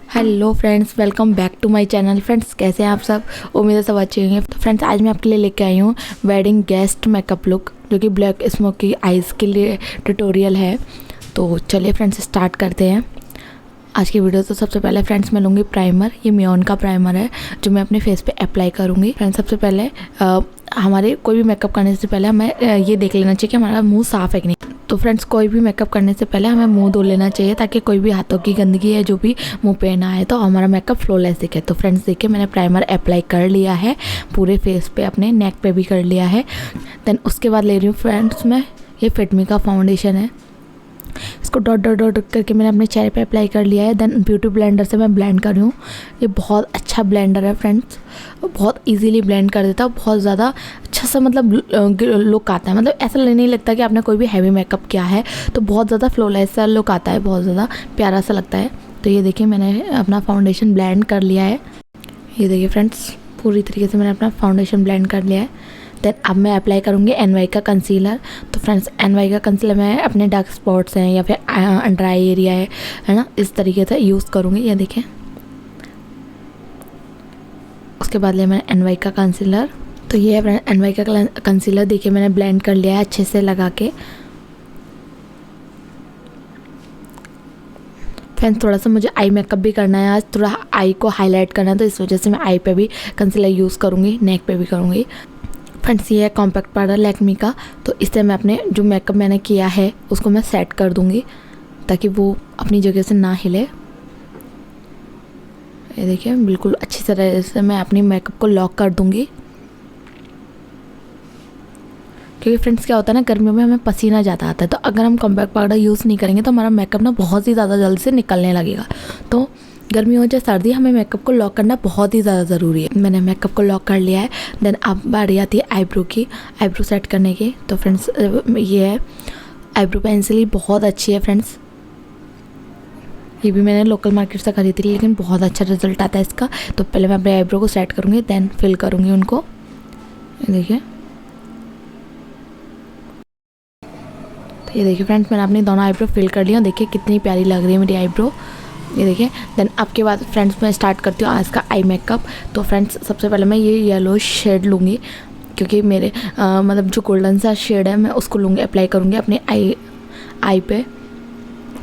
Hello friends, welcome back to my channel. Friends, कैसे हैं आप सब? उम्मीद है सब अच्छे होंगे। तो फ्रेंड्स, आज मैं आपके लिए लेके आई हूँ वेडिंग गेस्ट मेकअप लुक, जो कि ब्लैक स्मोकी आइज़ के लिए ट्यूटोरियल है। तो चलिए फ्रेंड्स, स्टार्ट करते हैं आज की वीडियो। तो सबसे पहले फ्रेंड्स मैं लूँगी प्राइमर। ये मियोन का प्राइमर है जो मैं अपने फेस पे अप्लाई करूँगी। फ्रेंड्स, सबसे पहले हमारे कोई भी मेकअप करने से पहले हमें ये देख लेना चाहिए कि हमारा मुंह साफ़ है कि नहीं। तो फ्रेंड्स, कोई भी मेकअप करने से पहले हमें मुंह धो लेना चाहिए, ताकि कोई भी हाथों की गंदगी है जो भी मुंह पे ना आए, तो हमारा मेकअप फ्लॉलेस दिखे। तो फ्रेंड्स देखिए, मैंने प्राइमर अप्लाई कर लिया है पूरे फेस पे, अपने नेक पे भी कर लिया है। देन उसके बाद ले रही हूँ फ्रेंड्स मैं ये फिट मी का फाउंडेशन है। इसको डॉट डॉट डॉट करके मैंने अपने चेहरे पे अप्लाई कर लिया है। देन ब्यूटी ब्लेंडर से मैं ब्लेंड कर रही हूँ। ये बहुत अच्छा ब्लेंडर है फ्रेंड्स, बहुत इजीली ब्लेंड कर देता है। बहुत ज़्यादा अच्छा सा मतलब लुक आता है। मतलब ऐसा नहीं लगता कि आपने कोई भी हैवी मेकअप किया है, तो बहुत ज़्यादा फ्लॉलेस सा लुक आता है, बहुत ज़्यादा प्यारा सा लगता है। तो ये देखिए, मैंने अपना फाउंडेशन ब्लेंड कर लिया है। ये देखिए फ्रेंड्स, पूरी तरीके से मैंने अपना फाउंडेशन ब्लेंड कर लिया है। देन अब मैं अप्लाई करूँगी NY का कंसीलर। तो फ्रेंड्स, NY का कंसीलर मैं अपने डार्क स्पॉट्स हैं या फिर अंडर आई एरिया है ना, इस तरीके से यूज़ करूँगी। ये देखें, उसके बाद लिया मैंने NY का कंसीलर। तो ये है फ्रेंड NY का कंसीलर। देखिए, मैंने ब्लेंड कर लिया है अच्छे से लगा के। फ्रेंड्स, थोड़ा सा मुझे आई मेकअप भी करना है आज, थोड़ा आई को हाईलाइट करना है, तो इस वजह से मैं आई पे भी कंसीलर यूज़ करूँगी, नेक पे भी करूँगी। फ्रेंड्स, ये है कॉम्पैक्ट पाउडर लैक्मी का। तो इससे मैं अपने जो मेकअप मैंने किया है उसको मैं सेट कर दूँगी, ताकि वो अपनी जगह से ना हिले। ये देखिए, बिल्कुल अच्छी तरह से मैं अपनी मेकअप को लॉक कर दूँगी। क्योंकि फ्रेंड्स क्या होता है ना, गर्मियों में हमें पसीना ज़्यादा आता है, तो अगर हम कॉम्पैक्ट पाउडर यूज़ नहीं करेंगे तो हमारा मेकअप ना बहुत ही ज़्यादा जल्दी से निकलने लगेगा। तो गर्मी हो चाहे सर्दी, हमें मेकअप को लॉक करना बहुत ही ज़्यादा ज़रूरी है। मैंने मेकअप को लॉक कर लिया है। देन अब बारी आती है आईब्रो की, आईब्रो सेट करने की। तो फ्रेंड्स, ये है आईब्रो पेंसिल, ही बहुत अच्छी है फ्रेंड्स। ये भी मैंने लोकल मार्केट से खरीदी थी, लेकिन बहुत अच्छा रिजल्ट आता है इसका। तो पहले मैं अपने आईब्रो को सेट करूँगी, देन फिल करूँगी उनको। देखिए, तो ये देखिए फ्रेंड्स, मैंने अपनी दोनों आईब्रो फिल कर लिया। देखिए कितनी प्यारी लग रही है मेरी आईब्रो। ये देखिए। देन अब के बाद फ्रेंड्स मैं स्टार्ट करती हूँ आज का आई मेकअप। तो फ्रेंड्स, सबसे पहले मैं ये येलो शेड लूँगी, क्योंकि मेरे मतलब जो गोल्डन सा शेड है मैं उसको लूँगी, अप्लाई करूँगी अपने आई पे।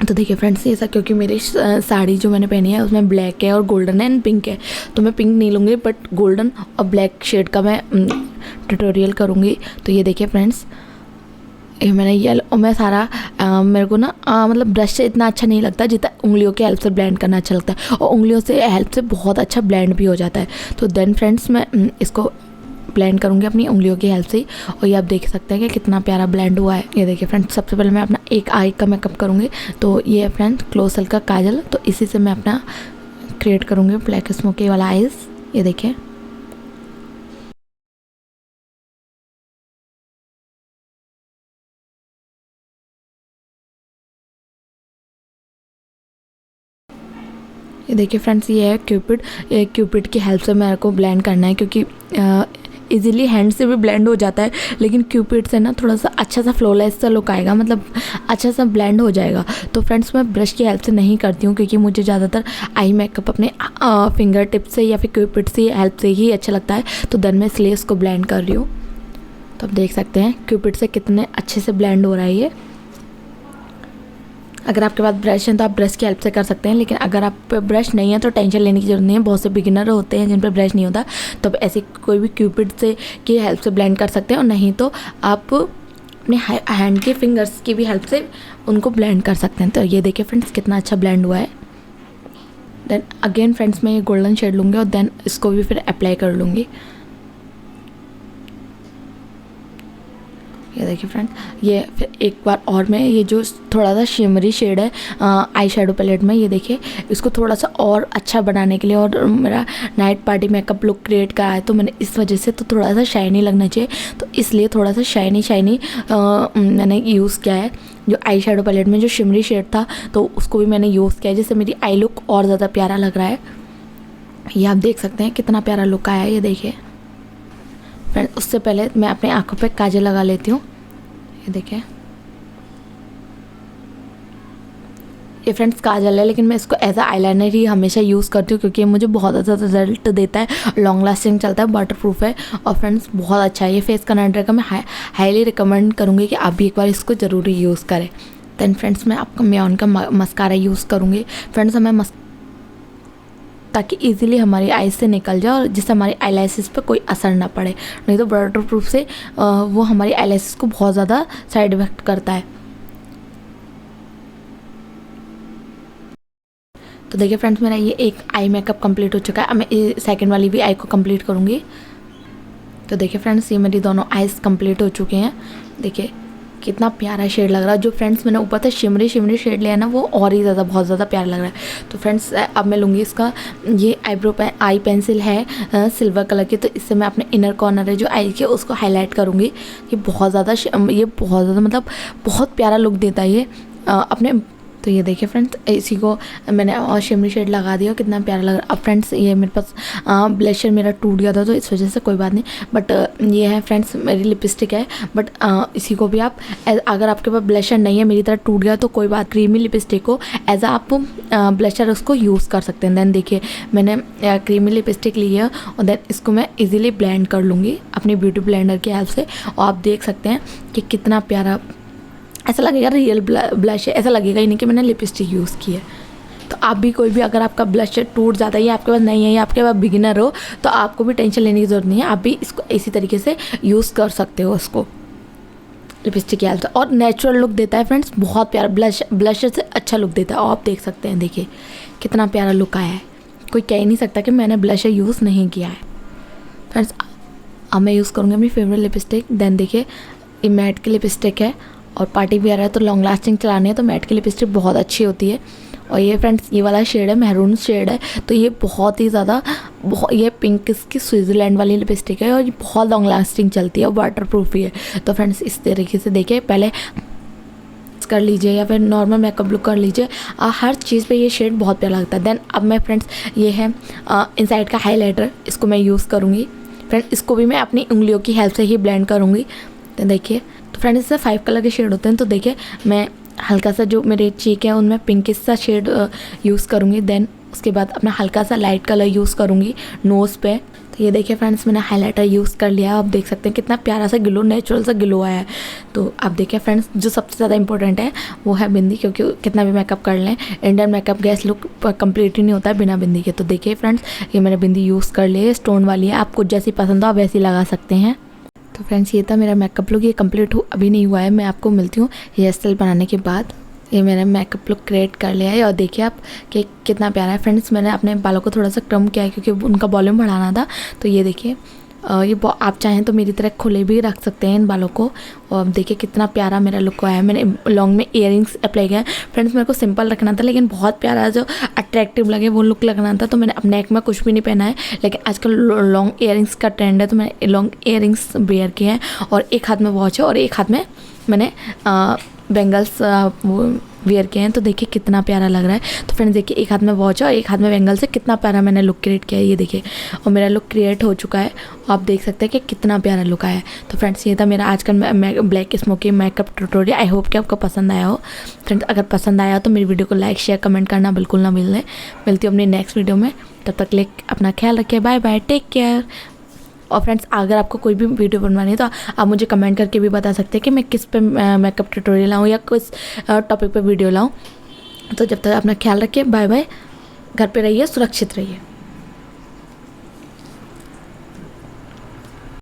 तो देखिए फ्रेंड्स, ये सब क्योंकि मेरी साड़ी जो मैंने पहनी है उसमें ब्लैक है और गोल्डन है एंड पिंक है, तो मैं पिंक नहीं लूँगी, बट गोल्डन और ब्लैक शेड का मैं ट्यूटोरियल करूँगी। तो ये देखिए फ्रेंड्स, ये मैंने येलो, और मैं सारा मेरे को ना मतलब ब्रश से इतना अच्छा नहीं लगता जितना उंगलियों की हेल्प से ब्लेंड करना अच्छा लगता है, और उंगलियों से हेल्प से बहुत अच्छा ब्लेंड भी हो जाता है। तो देन फ्रेंड्स, मैं इसको ब्लेंड करूँगी अपनी उंगलियों की हेल्प से ही, और ये आप देख सकते हैं कि कितना प्यारा ब्लेंड हुआ है। ये देखिए फ्रेंड्स, सबसे पहले मैं अपना एक आई का मेकअप करूँगी। तो ये है फ्रेंड्स क्लोसल का काजल। तो इसी से मैं अपना क्रिएट करूँगी ब्लैक स्मोकी वाला आइज़। ये देखिए, ये देखिए फ्रेंड्स, ये है क्यूपिड। ये क्यूपिड की हेल्प से मेरे को ब्लेंड करना है, क्योंकि इजीली हैंड से भी ब्लेंड हो जाता है, लेकिन क्यूपिड से ना थोड़ा सा अच्छा सा फ्लॉलेस सा लुक आएगा, मतलब अच्छा सा ब्लेंड हो जाएगा। तो फ्रेंड्स, मैं ब्रश की हेल्प से नहीं करती हूँ, क्योंकि मुझे ज़्यादातर आई मेकअप अपने फिंगर टिप से या फिर क्यूपिड से हेल्प से ही अच्छा लगता है। तो देन मैं इसलिए इसको ब्लेंड कर रही हूँ। तो आप देख सकते हैं क्यूपिड से कितने अच्छे से ब्लेंड हो रहा है ये। अगर आपके पास ब्रश है तो आप ब्रश की हेल्प से कर सकते हैं, लेकिन अगर आप पे ब्रश नहीं है तो टेंशन लेने की जरूरत नहीं है। बहुत से बिगिनर होते हैं जिन पर ब्रश नहीं होता, तो आप ऐसे कोई भी क्यूपिड से की हेल्प से ब्लेंड कर सकते हैं, और नहीं तो आप अपने हैंड के फिंगर्स की भी हेल्प से उनको ब्लेंड कर सकते हैं। तो ये देखिए फ्रेंड्स, कितना अच्छा ब्लेंड हुआ है। देन अगेन फ्रेंड्स, मैं ये गोल्डन शेड लूँगी और देन इसको भी फिर अप्लाई कर लूँगी। ये देखिए फ्रेंड, ये फिर एक बार और मैं ये जो थोड़ा सा शिमरी शेड है आई शेडो पैलेट में, ये देखिए इसको थोड़ा सा और अच्छा बनाने के लिए, और मेरा night party makeup look create करा है, तो मैंने इस वजह से तो थोड़ा सा शाइनी लगना चाहिए, तो इसलिए थोड़ा सा शाइनी मैंने यूज़ किया है। जो आई शेडो पैलेट में जो शिमरी शेड था, तो उसको भी मैंने यूज़ किया है, जिससे मेरी आई लुक और ज़्यादा प्यारा लग रहा है। ये आप देख सकते हैं कितना प्यारा लुक आया है। ये देखिए फ्रेंड, उससे पहले मैं अपने आँखों पे काजल लगा लेती हूँ। ये देखिए, ये फ्रेंड्स काजल है, लेकिन मैं इसको एज अ आईलाइनर ही हमेशा यूज़ करती हूँ क्योंकि ये मुझे बहुत ज़्यादा रिजल्ट देता है, लॉन्ग लास्टिंग चलता है, वाटर प्रूफ है और फ्रेंड्स बहुत अच्छा है। ये फेस कंडीशनर का मैं हाईली रिकमेंड करूँगी कि आप भी एक बार इसको ज़रूर यूज़ करें। देन फ्रेंड्स मैं आपका म्योन का मस्कारा यूज़ करूँगी। फ्रेंड्स हमें ताकि इजीली हमारी आईज से निकल जाए और जिससे हमारी आईलैशेस पे कोई असर ना पड़े, नहीं तो वाटर प्रूफ से वो हमारी आईलैशेस को बहुत ज़्यादा साइड इफेक्ट करता है। तो देखिए फ्रेंड्स मेरा ये एक आई मेकअप कंप्लीट हो चुका है। अब मैं सेकंड वाली भी आई को कंप्लीट करूँगी। तो देखिए फ्रेंड्स ये मेरी दोनों आईज कंप्लीट हो चुके हैं। देखिए कितना प्यारा शेड लग रहा है। जो फ्रेंड्स मैंने ऊपर से शिमरी शेड लिया ना, वो और ही ज़्यादा बहुत ज़्यादा प्यारा लग रहा है। तो फ्रेंड्स अब मैं लूँगी इसका, ये आई पेंसिल है सिल्वर कलर की, तो इससे मैं अपने इनर कॉर्नर है जो आई के उसको हाईलाइट करूँगी। ये बहुत ज़्यादा मतलब बहुत प्यारा लुक देता है ये अपने। तो ये देखिए फ्रेंड्स इसी को मैंने और शिमरी शेड लगा दिया, कितना प्यारा लग रहा है। अब फ्रेंड्स ये मेरे पास ब्लशर मेरा टूट गया था तो इस वजह से कोई बात नहीं, बट ये है फ्रेंड्स मेरी लिपस्टिक है। बट इसी को भी आप अगर आपके पास ब्लशर नहीं है, मेरी तरह टूट गया तो कोई बात, क्रीमी लिपस्टिक को एज आप ब्लशर उसको यूज़ कर सकते हैं। देन देखिए मैंने क्रीमी लिपस्टिक ली है और देन इसको मैं ईजिली ब्लेंड कर लूँगी अपनी ब्यूटी ब्लेंडर की हेल्प से। और आप देख सकते हैं कि कितना प्यारा, ऐसा लगेगा रियल ब्लश है, ऐसा लगेगा ही नहीं कि मैंने लिपस्टिक यूज़ की है। तो आप भी कोई भी अगर आपका ब्लश टूट जाता है या आपके पास नहीं है या आपके पास बिगिनर हो, तो आपको भी टेंशन लेने की ज़रूरत नहीं है। आप भी इसको इसी तरीके से यूज़ कर सकते हो उसको लिपस्टिक की हेल्प से, और नेचुरल लुक देता है फ्रेंड्स, बहुत प्यारा ब्लशर से अच्छा लुक देता है। और आप देख सकते हैं देखिए कितना प्यारा लुक आया है, कोई कह ही नहीं सकता कि मैंने ब्लशर यूज़ नहीं किया है। फ्रेंड्स अब मैं यूज़ करूँगी अपनी फेवरेट लिपस्टिक। देन देखिए ये मैट की लिपस्टिक है और पार्टी वेयर है तो लॉन्ग लास्टिंग चलानी है तो मैट की लिपस्टिक बहुत अच्छी होती है। और ये फ्रेंड्स ये वाला शेड है, मैरून शेड है, तो ये बहुत ही ज़्यादा ये पिंक इसकी स्विट्ज़रलैंड वाली लिपस्टिक है और ये बहुत लॉन्ग लास्टिंग चलती है और वाटर प्रूफ भी है। तो फ्रेंड्स इस तरीके से देखिए, पहले कर लीजिए या फिर नॉर्मल मेकअप लुक कर लीजिए, हर चीज़ पे ये शेड बहुत प्यारा लगता है। देन अब मैं फ्रेंड्स ये है इनसाइड का हाईलाइटर, इसको मैं यूज़ करूँगी। फ्रेंड्स इसको भी मैं अपनी उंगलियों की हेल्प से ही ब्लेंड करूँगी। तो देखिए तो फ्रेंड्स इससे 5 कलर के शेड होते हैं, तो देखिए मैं हल्का सा जो मेरे चीक है उनमें पिंकिश सा शेड यूज़ करूँगी। देन उसके बाद अपना हल्का सा लाइट कलर यूज़ करूँगी नोज़ पे। तो ये देखिए फ्रेंड्स मैंने हाइलाइटर यूज़ कर लिया है। आप देख सकते हैं कितना प्यारा सा ग्लो, नेचुरल सा ग्लो आया है। तो आप देखिए फ्रेंड्स जो सबसे ज़्यादा इंपॉर्टेंट है वो है बिंदी, क्योंकि कितना भी मेकअप कर लें इंडियन मेकअप गैस लुक कंप्लीट ही नहीं होता है बिना बिंदी के। तो देखिए फ्रेंड्स ये मैंने बिंदी यूज़ कर ली है, स्टोन वाली है, आपको जैसी पसंद हो आप वैसी लगा सकते हैं। तो फ्रेंड्स ये था मेरा मेकअप लुक, ये कंप्लीट अभी नहीं हुआ है, मैं आपको मिलती हूँ हेयर स्टाइल बनाने के बाद। ये मैंने मेकअप लुक क्रिएट कर लिया है और देखिए आप कि कितना प्यारा है। फ्रेंड्स मैंने अपने बालों को थोड़ा सा कम किया है क्योंकि उनका वॉल्यूम बढ़ाना था। तो ये देखिए ये आप चाहें तो मेरी तरह खुले भी रख सकते हैं इन बालों को। और देखिए कितना प्यारा मेरा लुक आया है। मैंने लॉन्ग में इयररिंग्स अप्लाई किया है। फ्रेंड्स मेरे को सिंपल रखना था लेकिन बहुत प्यारा जो अट्रैक्टिव लगे वो लुक लगना था, तो मैंने अब नेक में कुछ भी नहीं पहना है। लेकिन आजकल लॉन्ग इयररिंग्स का ट्रेंड है तो मैंने लॉन्ग इयररिंग्स वेयर किए हैं और एक हाथ में वॉच है और एक हाथ में मैंने बेंगल्स वेयर किए हैं। तो देखिए कितना प्यारा लग रहा है। तो फ्रेंड्स देखिए एक हाथ में वॉच है और एक हाथ में बेंगल्स है, कितना प्यारा मैंने लुक क्रिएट किया है। ये देखिए और मेरा लुक क्रिएट हो चुका है, आप देख सकते हैं कि कितना प्यारा लुक आया है। तो फ्रेंड्स ये था मेरा आज का black smoky makeup tutorial. I hope कि आपको पसंद आया हो। फ्रेंड्स अगर पसंद आया तो मेरी वीडियो को लाइक शेयर कमेंट करना बिल्कुल ना भूलें। मिलती हूँ अपनी नेक्स्ट वीडियो में, तब तक ले अपना ख्याल रखिए। Bye bye, take care. और फ्रेंड्स अगर आपको कोई भी वीडियो बनवानी है तो आप मुझे कमेंट करके भी बता सकते हैं कि मैं किस पे मेकअप ट्यूटोरियल लाऊं या किस टॉपिक पे वीडियो लाऊं। तो जब तक अपना ख्याल रखिए, बाय बाय, घर पे रहिए, सुरक्षित रहिए।